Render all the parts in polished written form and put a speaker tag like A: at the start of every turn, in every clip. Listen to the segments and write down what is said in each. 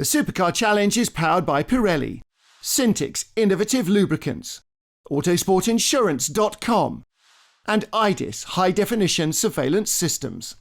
A: The Supercar Challenge is powered by Pirelli, Syntix Innovative Lubricants, Autosportinsurance.com, and IDIS High Definition Surveillance Systems.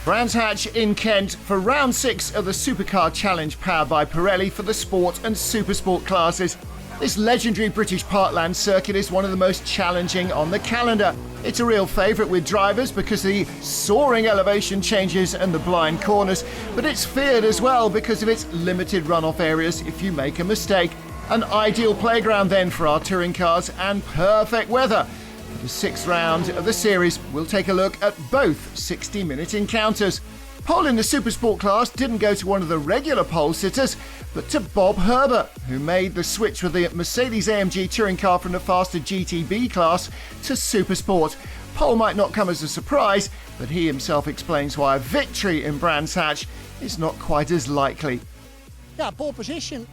A: Brands Hatch in Kent for round 6 of the Supercar Challenge powered by Pirelli for the Sport and Supersport classes. This legendary British Parkland circuit is one of the most challenging on the calendar. It's a real favourite with drivers because of the soaring elevation changes and the blind corners, but it's feared as well because of its limited runoff areas if you make a mistake. An ideal playground then for our touring cars and perfect weather. For the 6th round of the series, we'll take a look at both 60-minute encounters. Pole in the Supersport class didn't go to one of the regular pole sitters, but to Bob Herbert, who made the switch with the Mercedes-AMG touring car from the faster GTB class to Supersport. Pole might not come as a surprise, but he himself explains why a victory in Brands Hatch is not quite as likely.
B: Yeah, pole position.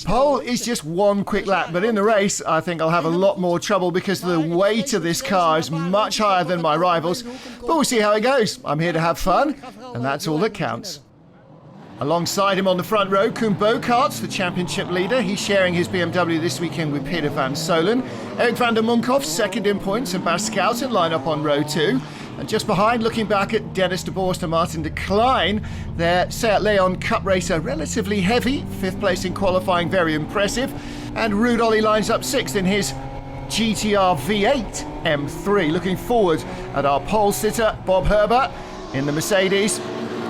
A: Pole is just one quick lap, but in the race I think I'll have a lot more trouble because the weight of this car is much higher than my rivals. But we'll see how it goes. I'm here to have fun, and that's all that counts. Alongside him on the front row, Koen Bogaerts, the championship leader. He's sharing his BMW this weekend with Peter van Solen. Erik van der Munkhoff, second in points, and Bas Schouten line up on row 2. And just behind, looking back at Dennis de Boerst and Martin de Klein, their Seat Leon Cup racer, relatively heavy, 5th place in qualifying, very impressive. And Ruud Olly lines up 6th in his GTR V8 M3. Looking forward at our pole sitter, Bob Herbert, in the Mercedes.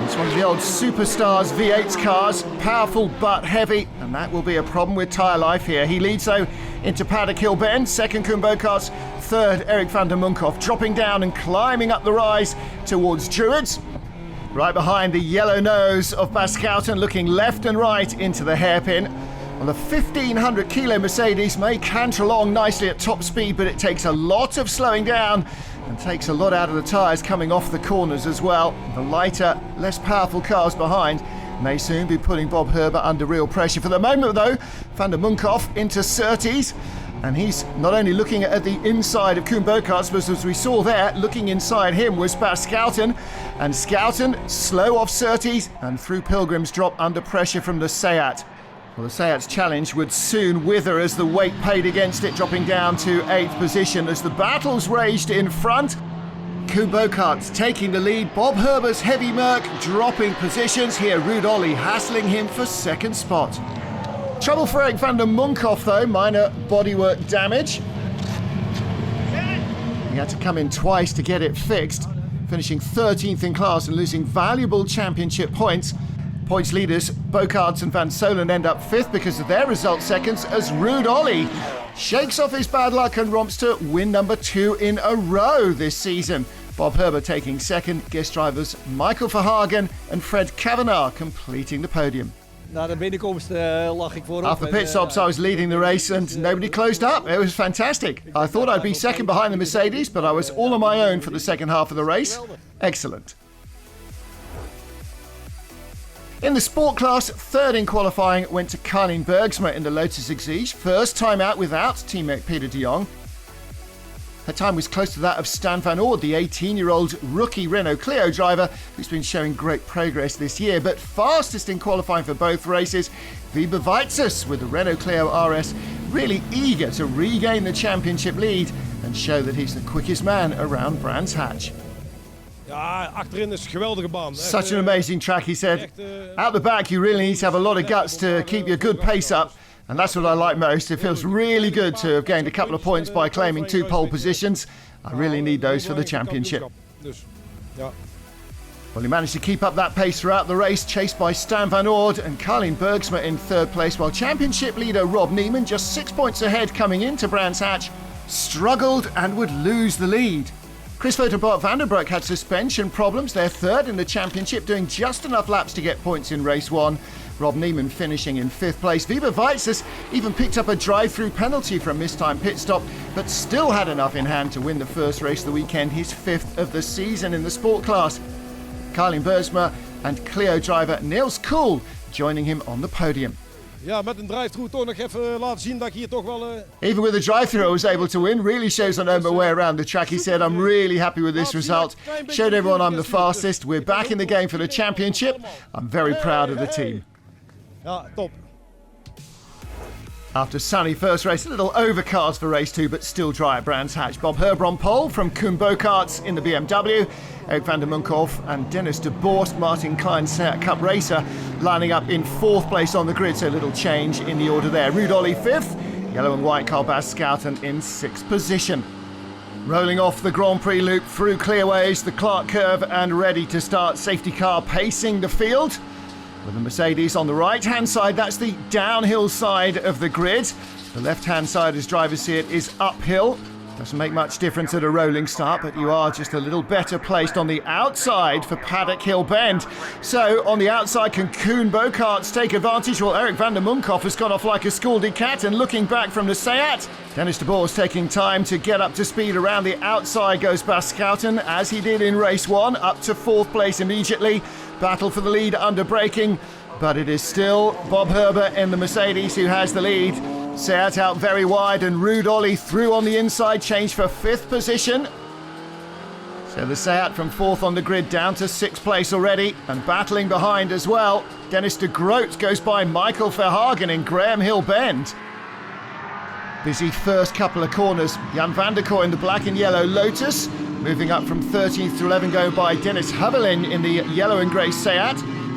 A: It's one of the old Superstars V8's cars, powerful but heavy, and that will be a problem with tyre life here. He leads though into Paddock Hill Bend, second Koen Bogaerts, third Erik van der Munkhoff, dropping down and climbing up the rise towards Druids. Right behind the yellow nose of Bas Schouten, looking left and right into the hairpin. Well, the 1500 kilo Mercedes may canter along nicely at top speed, but it takes a lot of slowing down and takes a lot out of the tyres coming off the corners as well. The lighter, less powerful cars behind may soon be putting Bob Herbert under real pressure. For the moment though, van der Munkhoff into Surtees, and he's not only looking at the inside of Koen Bogaerts, but as we saw there, looking inside him was Bas Schouten, and Schouten slow off Surtees and through Pilgrim's drop under pressure from the Seat. Well, the Seat's challenge would soon wither as the weight paid against it, dropping down to 8th position as the battles raged in front. Koen Bogaerts taking the lead, Bob Herbert's heavy Merc dropping positions here, Ruud Olly hassling him for 2nd spot. Trouble for Erik van der Munkhoff though, minor bodywork damage. He had to come in twice to get it fixed, finishing 13th in class and losing valuable championship points. Points leaders Bogaerts and van Solen end up 5th because of their result seconds as Ruud Olly shakes off his bad luck and romps to win number 2 in a row this season. Bob Herbert taking 2nd, guest drivers Michael Verhagen and Fred Kavanagh completing the podium.
C: After
A: pit stops I was leading the race and nobody closed up. It was fantastic. I thought I'd be second behind the Mercedes, but I was all on my own for the second half of the race. Excellent. In the sport class, 3rd in qualifying went to Carlien Bergsma in the Lotus Exige, first time out without teammate Peter de Jong. Her time was close to that of Stan van Oord, the 18-year-old rookie Renault Clio driver who's been showing great progress this year, but fastest in qualifying for both races, Wiebe Weitses with the Renault Clio RS, really eager to regain the championship lead and show that he's the quickest man around Brands Hatch. Such an amazing track, he said. Out the back, you really need to have a lot of guts to keep your good pace up, and that's what I like most. It feels really good to have gained a couple of points by claiming 2 pole positions. I really need those for the championship. Well, he managed to keep up that pace throughout the race, chased by Stan van Oord and Carlien Bergsma in 3rd place, while championship leader Rob Neiman, just 6 points ahead coming into Brands Hatch, struggled and would lose the lead. Chris Votenbach Vandenbroek had suspension problems. They're 3rd in the championship, doing just enough laps to get points in race 1. Rob Neiman finishing in 5th place. Wiebe Weitses even picked up a drive-through penalty for a missed-time pit stop, but still had enough in hand to win the first race of the weekend, his 5th of the season in the sport class. Carlien Bergsma and Clio driver Niels Kool joining him on the podium.
C: ja, met een drive-thru toch nog even laten zien dat ik hier toch wel...
A: Even with the drive-thru I was able to win. Really shows I know my way around the track. He said, I'm really happy with this result. Showed everyone I'm the fastest. We're back in the game for the championship. I'm very proud of the team.
C: Ja, top.
A: After sunny first race, a little overcast for race 2, but still dry at Brands Hatch. Bob Herber on pole from Koen Bokaerts in the BMW. Eric van der Munkhoff and Dennis de Borst, Martin Klein's Seat Cup racer, lining up in 4th place on the grid, so a little change in the order there. Ruud Olly 5th, yellow and white Carl Bas Schouten in 6th position. Rolling off the Grand Prix loop through clearways, the Clark curve, and ready to start. Safety car pacing the field. With the Mercedes on the right-hand side, that's the downhill side of the grid. The left-hand side, as drivers see it, is uphill. Doesn't make much difference at a rolling start, but you are just a little better placed on the outside for Paddock Hill Bend. So, on the outside, can Koen Bokaerts take advantage? Well, Eric van der Munkhoff has gone off like a scalded cat, and looking back from the Seat. Dennis de Borst taking time to get up to speed. Around the outside goes Bas Schouten, as he did in race 1, up to 4th place immediately. Battle for the lead under braking, but it is still Bob Herber in the Mercedes who has the lead. Seat out very wide, and Ruud Olly through on the inside, changed for 5th position. So the Seat from 4th on the grid down to 6th place already, and battling behind as well. Dennis de Groot goes by Michael Verhagen in Graham Hill Bend. Busy first couple of corners. Jan van der Kooi in the black and yellow Lotus, moving up from 13th to 11th, going by Dennis Hubberlin in the yellow and grey Seat.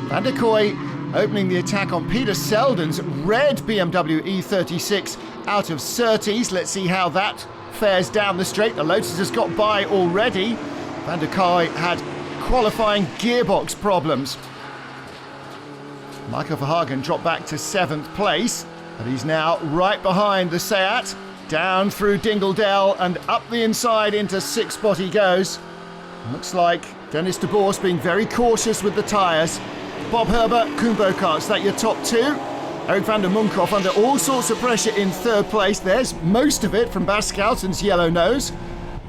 A: Van der Kooi opening the attack on Peter Selden's red BMW E36 out of Surtees. Let's see how that fares down the straight. The Lotus has got by already. Van der Kooi had qualifying gearbox problems. Michael Verhagen dropped back to 7th place, but he's now right behind the Seat. Down through Dingledale and up the inside into 6th spot he goes. Looks like Dennis de Borst being very cautious with the tyres. Bob Herber, Koen Bokaerts, that your top 2. Eric van der Munkhoff under all sorts of pressure in 3rd place. There's most of it from Bas Schouten's yellow nose.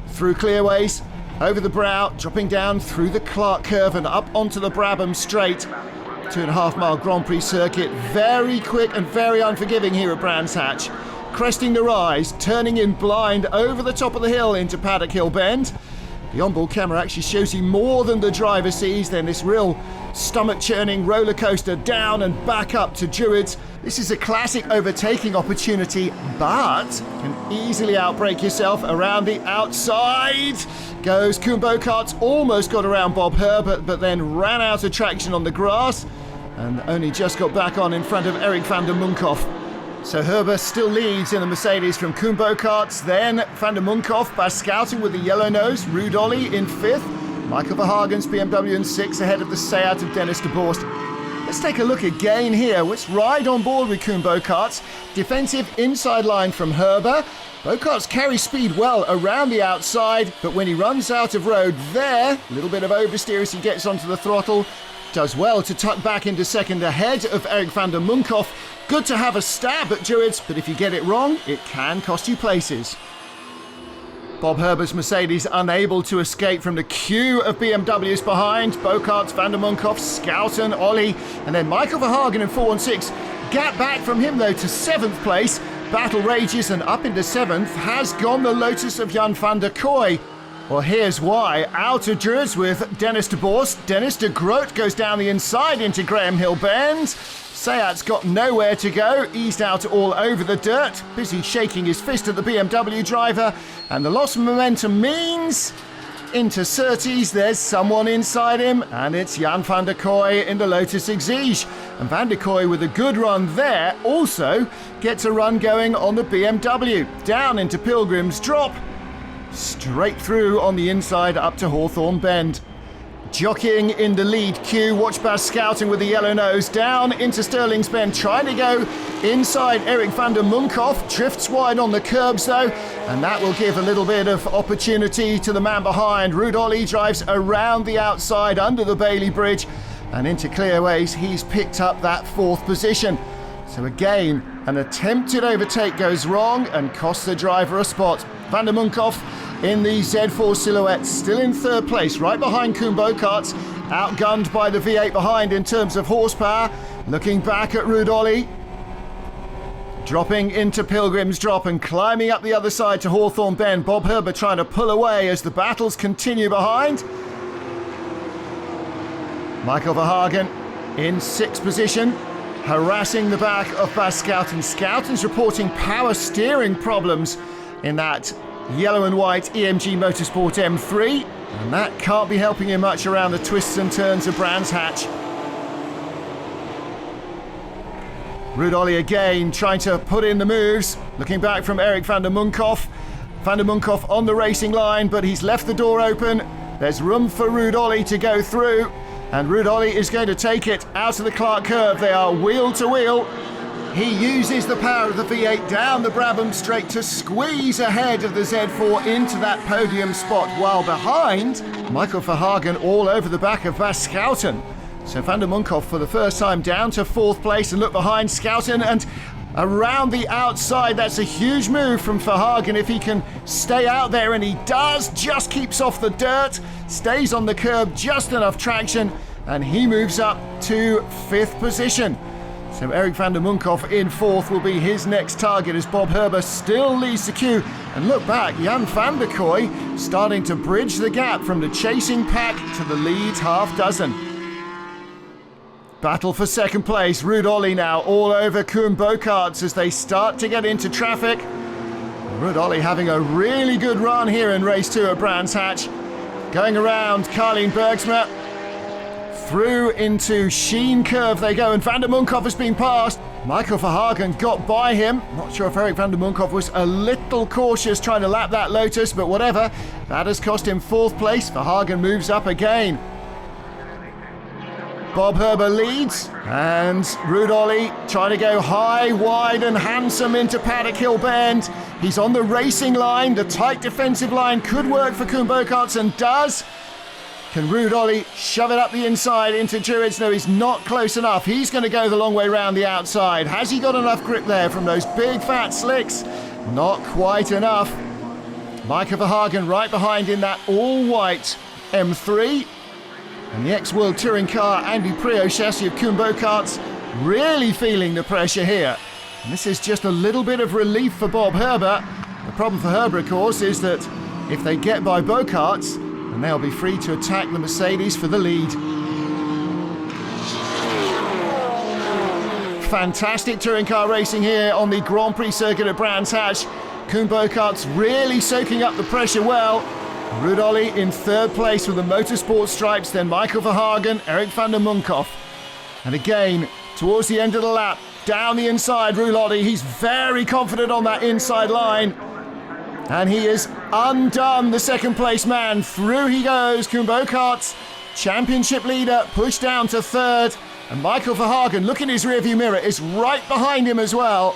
A: Through clearways, over the brow, dropping down through the Clark curve and up onto the Brabham straight. 2.5 mile Grand Prix circuit. Very quick and very unforgiving here at Brands Hatch. Cresting the rise, turning in blind over the top of the hill into Paddock Hill Bend. The onboard camera actually shows you more than the driver sees. Then this real stomach-churning roller coaster down and back up to Druids. This is a classic overtaking opportunity, but can easily outbrake yourself. Around the outside goes Koen Bokaerts. Almost got around Bob Herber, but then ran out of traction on the grass and only just got back on in front of Eric van der Munkhoff. So Herber still leads in the Mercedes from Koen Bokaerts, then van der Munkhoff, Bas Schouten with the yellow nose, Ruud Olly in 5th, Michael Verhagen's BMW in 6th, ahead of the Seat of Dennis de Borst. Let's take a look again here. Let's ride on board with Koen Bokaerts. Defensive inside line from Herber. Bokaerts carries speed well around the outside, but when he runs out of road there, a little bit of oversteer as he gets onto the throttle. Does well to tuck back into 2nd ahead of Eric van der Munkhoff. Good to have a stab at Druids, but if you get it wrong, it can cost you places. Bob Herber's Mercedes unable to escape from the queue of BMWs behind. Bokaerts, van der Munkhoff, Schouten, Olly, and then Michael Verhagen in 4-1-6. Gap back from him though to 7th place. Battle rages and up into 7th has gone the Lotus of Jan van der Kooi. Well, here's why. Out of Druids with Dennis de Borst. Dennis de Groot goes down the inside into Graham Hill Bend. Seat's got nowhere to go, eased out all over the dirt, busy shaking his fist at the BMW driver, and the loss of momentum means into Surtees, there's someone inside him, and it's Jan van der Kooi in the Lotus Exige. And van der Kooi with a good run there also gets a run going on the BMW. Down into Pilgrim's Drop, straight through on the inside up to Hawthorne Bend. Jockeying in the lead queue, watch Bas Schouten with the yellow nose down into Stirling's Bend, trying to go inside Eric van der Munkhoff, drifts wide on the curbs though, and that will give a little bit of opportunity to the man behind. Ruud Olly drives around the outside under the Bailey Bridge and into clearways. He's picked up that 4th position. So again, an attempted overtake goes wrong and costs the driver a spot. Van der Munkhoff in the Z4 Silhouette, still in 3rd place, right behind Koen Bokaerts, outgunned by the V8 behind in terms of horsepower. Looking back at Ruud Olly. Dropping into Pilgrim's Drop and climbing up the other side to Hawthorne Bend. Bob Herber trying to pull away as the battles continue behind. Michael Verhagen in 6th position, harassing the back of Bas Schouten. Schouten's reporting power steering problems in that yellow and white EMG Motorsport M3, and that can't be helping him much around the twists and turns of Brands Hatch. Ruud Ollie again trying to put in the moves, looking back from Erik van der Munkhoff. Van der Munkhoff on the racing line, but he's left the door open. There's room for Ruud Ollie to go through, and Ruud Ollie is going to take it out of the Clark curve. They are wheel to wheel. He uses the power of the V8 down the Brabham straight to squeeze ahead of the Z4 into that podium spot, while behind, Michael Verhagen all over the back of Bas Schouten. So Van der Munkhoff for the first time down to 4th place, and look behind Schouten and around the outside. That's a huge move from Verhagen if he can stay out there, and he does. Just keeps off the dirt, stays on the curb, just enough traction, and he moves up to 5th position. So Erik van der Munkhoff in 4th will be his next target as Bob Herber still leads the queue. And look back, Jan van der Kooi starting to bridge the gap from the chasing pack to the lead half dozen. Battle for 2nd place. Ruud Ollie now all over Koen Bokaerts as they start to get into traffic. Ruud Ollie having a really good run here in race 2 at Brands Hatch. Going around Carleen Bergsma. Through into Sheen Curve they go, and Van der Munkhoff has been passed. Michael Verhagen got by him. Not sure if Erik van der Munkhoff was a little cautious trying to lap that Lotus, but whatever. That has cost him 4th place. Verhagen moves up again. Bob Herber leads, and Ruud Ollie trying to go high, wide and handsome into Paddock Hill Bend. He's on the racing line. The tight defensive line could work for Koen Bokaerts, and does. Can Ruud Ollie shove it up the inside into Druids? No, he's not close enough. He's going to go the long way round the outside. Has he got enough grip there from those big fat slicks? Not quite enough. Michael Verhagen right behind in that all-white M3. And the ex-World Touring car Andy Priaulx chassis of Koen Bokaerts really feeling the pressure here. And this is just a little bit of relief for Bob Herber. The problem for Herber, of course, is that if they get by Bokaerts, then they'll be free to attack the Mercedes for the lead. Fantastic touring car racing here on the Grand Prix circuit at Brands Hatch. Koen Bokaerts really soaking up the pressure well. Ruud Ollie in 3rd place with the motorsport stripes, then Michael Verhagen, Erik van der Munkhoff. And again, towards the end of the lap, down the inside, Ruud Ollie, he's very confident on that inside line. And he is undone the 2nd place man. Through he goes, Koen Bokaerts, championship leader, pushed down to 3rd. And Michael Verhagen, look in his rearview mirror, is right behind him as well.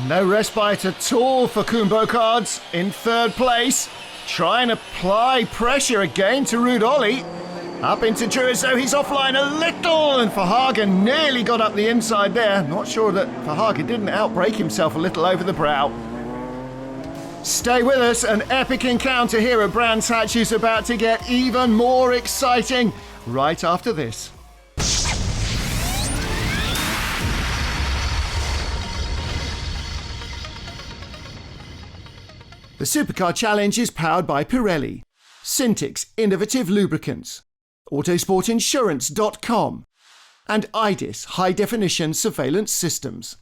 A: No respite at all for Koen Bokaerts in 3rd place. Trying to apply pressure again to Ruud Ollie. Up into Druids, so he's offline a little, and Verhagen nearly got up the inside there. Not sure that Verhagen didn't outbrake himself a little over the brow. Stay with us, an epic encounter here at Brands Hatch is about to get even more exciting right after this. The Supercar Challenge is powered by Pirelli, Syntix Innovative Lubricants, Autosportinsurance.com, and IDIS High Definition Surveillance Systems.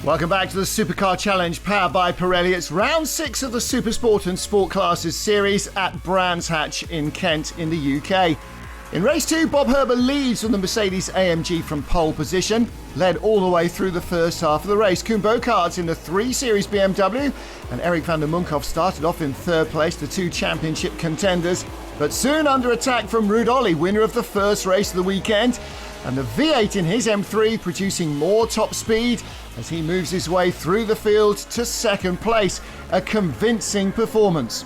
A: Welcome back to the Supercar Challenge powered by Pirelli. It's round 6 of the Supersport and Sport Classes series at Brands Hatch in Kent in the UK. In race 2, Bob Herber leads from the Mercedes AMG from pole position, led all the way through the first half of the race. Koen Bokaerts in the 3 Series BMW, and Erik van der Munkhoff started off in 3rd place, the 2 championship contenders, but soon under attack from Ruud Ollie, winner of the first race of the weekend, and the V8 in his M3 producing more top speed as he moves his way through the field to 2nd place. A convincing performance.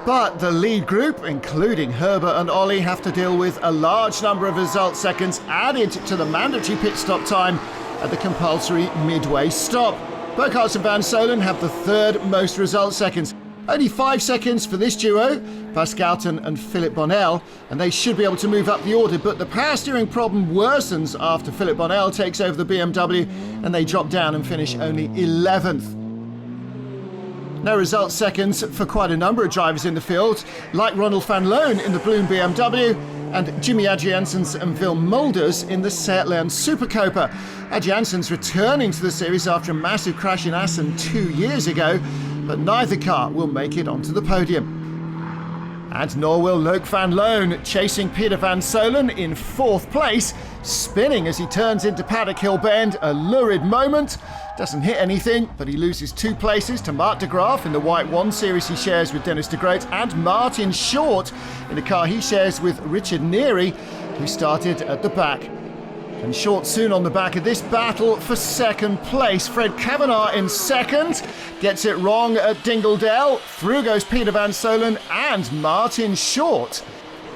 A: But the lead group, including Herber and Ollie, have to deal with a large number of result seconds added to the mandatory pit stop time at the compulsory midway stop. Bokaerts and Van Solen have the 3rd most result seconds. Only 5 seconds for this duo, Pascalton and Philippe Bonnell, and they should be able to move up the order, but the power steering problem worsens after Philippe Bonnell takes over the BMW and they drop down and finish only 11th. No result seconds for quite a number of drivers in the field, like Ronald van Loon in the Bloom BMW and Jimmy Adriansens and Wil Mulders in the Seatland Supercopa. Adriansens returning to the series after a massive crash in Assen 2 years ago, but neither car will make it onto the podium. And nor will Luc van Loon, chasing Peter van Solen in 4th place, spinning as he turns into Paddock Hill Bend, a lurid moment. Doesn't hit anything, but he loses 2 places to Marc de Graaf in the White 1 series he shares with Dennis de Groot, and Martin Short in a car he shares with Richard Neary, who started at the back. And Short soon on the back of this battle for 2nd place. Fred Kavanagh in 2nd, gets it wrong at Dingledale. Through goes Peter van Solen and Martin Short.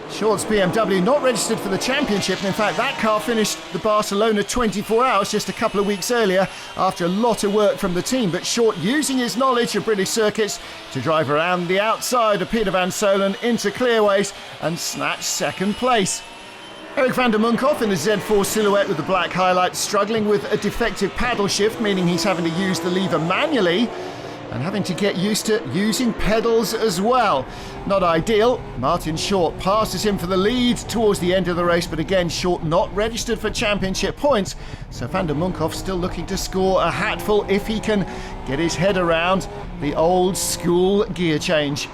A: Short's BMW not registered for the championship, and in fact that car finished the Barcelona 24 hours just a couple of weeks earlier after a lot of work from the team. But Short using his knowledge of British circuits to drive around the outside of Peter van Solen into clearways and snatch 2nd place. Erik van der Munkhoff in the Z4 Silhouette with the black highlights, struggling with a defective paddle shift, meaning he's having to use the lever manually and having to get used to using pedals as well. Not ideal. Martin Short passes him for the lead towards the end of the race, but again Short not registered for championship points, so van der Munkhoff still looking to score a hatful if he can get his head around the old school gear change.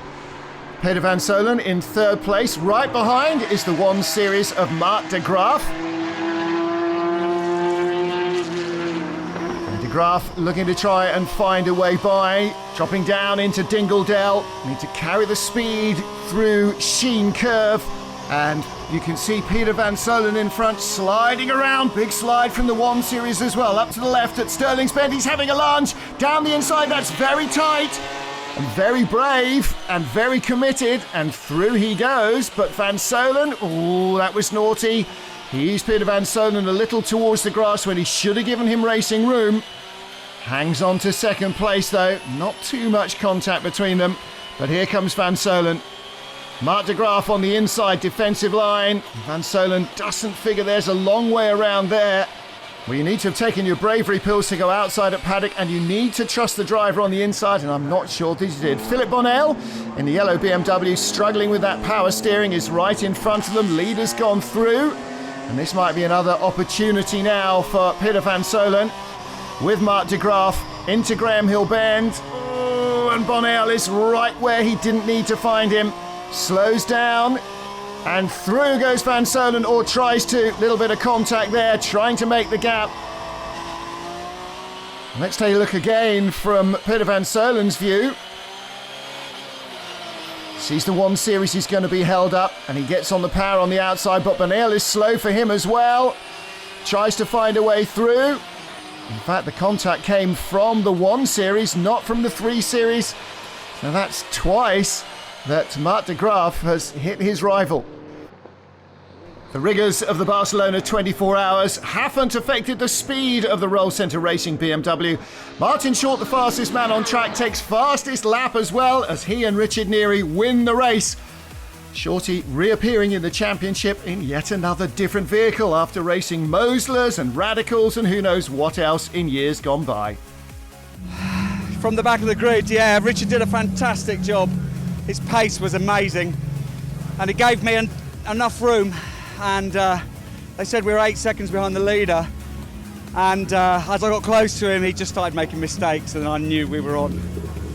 A: Peter van Solen in 3rd place. Right behind is the 1 series of Marc de Graaf. And de Graaf looking to try and find a way by, dropping down into Dingledale. Need to carry the speed through Sheen Curve. And you can see Peter van Solen in front, sliding around. Big slide from the 1 series as well. Up to the left at Stirling's Bend. He's having a lunge. Down the inside, that's very tight. And very brave and very committed, and through he goes. But Van Solen, oh, that was naughty. He's Peter van Solen a little towards the grass when he should have given him racing room. Hangs on to 2nd place though, not too much contact between them. But here comes Van Solen. Marc de Graaf on the inside defensive line. Van Solen doesn't figure there's a long way around there. Well, you need to have taken your bravery pills to go outside at Paddock, and you need to trust the driver on the inside, and I'm not sure that he did. Philippe Bonnell in the yellow BMW, struggling with that power steering, is right in front of them. Leader's gone through, and this might be another opportunity now for Peter van Solen with Marc de Graaf into Graham Hill Bend. Oh, and Bonnell is right where he didn't need to find him. Slows down. And through goes Van Solen, or tries to. Little bit of contact there, trying to make the gap. Let's take a look again from Peter van Solen's view. Sees the 1 series he's going to be held up, and he gets on the power on the outside, but Bonnell is slow for him as well. Tries to find a way through. In fact, the contact came from the 1 series, not from the 3 series. So that's twice that Marc de Graaf has hit his rival. The rigours of the Barcelona 24 hours haven't affected the speed of the Roll Centre Racing BMW. Martin Short, the fastest man on track, takes fastest lap as well as he and Richard Neary win the race. Shorty reappearing in the championship in yet another different vehicle after racing Moslers and Radicals and who knows what else in years gone by.
D: From the back of the grid, yeah, Richard did a fantastic job. His pace was amazing and it gave me enough room, and they said we were 8 seconds behind the leader, and as I got close to him he just started making mistakes and I knew we were on.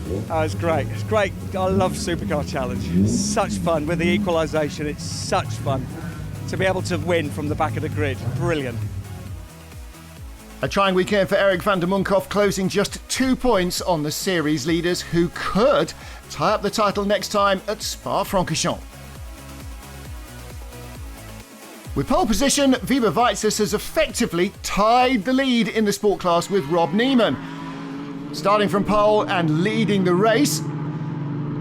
D: It was great. It's great. I love Supercar Challenge. It's such fun with the equalisation. It's such fun to be able to win from the back of the grid. Brilliant.
A: A trying weekend for Erik van der Munkhoff, closing just 2 points on the series leaders, who could tie up the title next time at Spa-Francorchamps. With pole position, Wiebe Weitzes has effectively tied the lead in the sport class with Rob Neiman. Starting from pole and leading the race.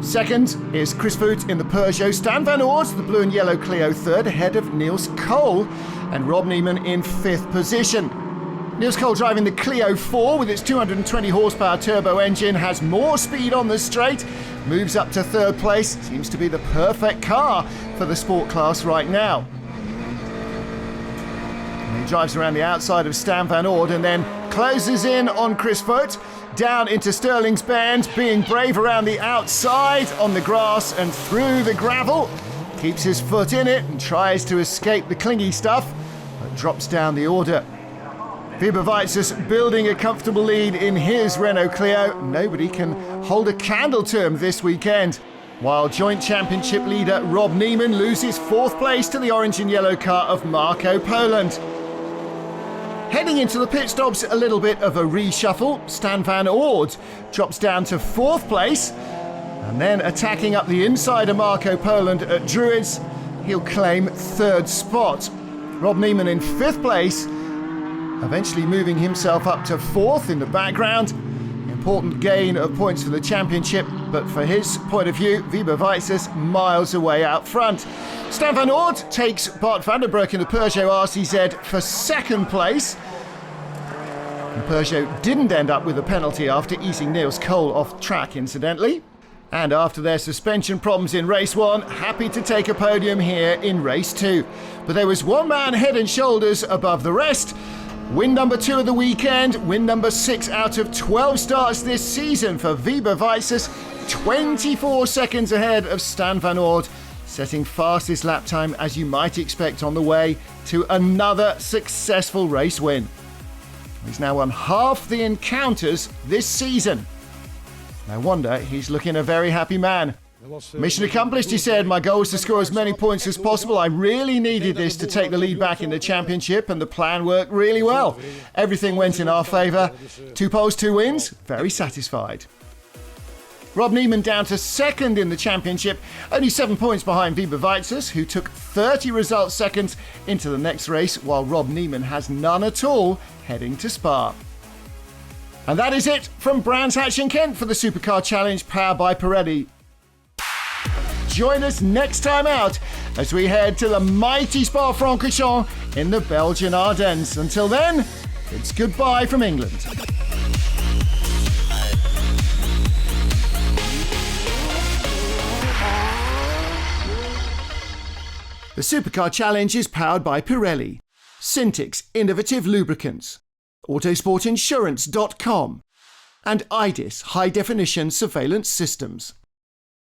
A: Second is Chris Voet in the Peugeot. Stan van Oort, the blue and yellow Clio, third, ahead of Niels Cole, and Rob Neiman in 5th position. Niels Cole driving the Clio 4 with its 220 horsepower turbo engine, has more speed on the straight, moves up to third place, seems to be the perfect car for the sport class right now. And he drives around the outside of Stan van Oord and then closes in on Chris Vogt, down into Sterling's Bend, being brave around the outside on the grass and through the gravel. Keeps his foot in it and tries to escape the clingy stuff, but drops down the order. Wiebe Weizsäß building a comfortable lead in his Renault Clio. Nobody can hold a candle to him this weekend. While joint championship leader Rob Neiman loses fourth place to the orange and yellow car of Marco Poland. Heading into the pit stops, a little bit of a reshuffle. Stan van Oord drops down to fourth place. And then attacking up the inside of Marco Poland at Druids, he'll claim third spot. Rob Neiman in fifth place, eventually moving himself up to fourth in the background. Important gain of points for the championship, but for his point of view, Wiebe Weizsäß miles away out front. Stan van Oord takes Bart van der Broek in the Peugeot RCZ for second place. And Peugeot didn't end up with a penalty after easing Niels Cole off track, incidentally. And after their suspension problems in race 1, happy to take a podium here in race 2. But there was one man head and shoulders above the rest. Win number 2 of the weekend, win number 6 out of 12 starts this season for Wiebe Weizsäß, 24 seconds ahead of Stan van Oord, setting fastest lap time as you might expect on the way to another successful race win. He's now won half the encounters this season. No wonder he's looking a very happy man. Mission accomplished, he said. My goal was to score as many points as possible. I really needed this to take the lead back in the championship, and the plan worked really well. Everything went in our favour. 2 poles, 2 wins. Very satisfied. Rob Neiman down to second in the championship, only 7 points behind Wiebe Weizsäß, who took 30 result seconds into the next race, while Rob Neiman has none at all heading to Spa. And that is it from Brands Hatch in Kent for the Supercar Challenge powered by Pirelli. Join us next time out as we head to the mighty Spa-Francorchamps in the Belgian Ardennes. Until then, it's goodbye from England. The Supercar Challenge is powered by Pirelli, Syntix Innovative Lubricants, Autosportinsurance.com, and IDIS High Definition Surveillance Systems.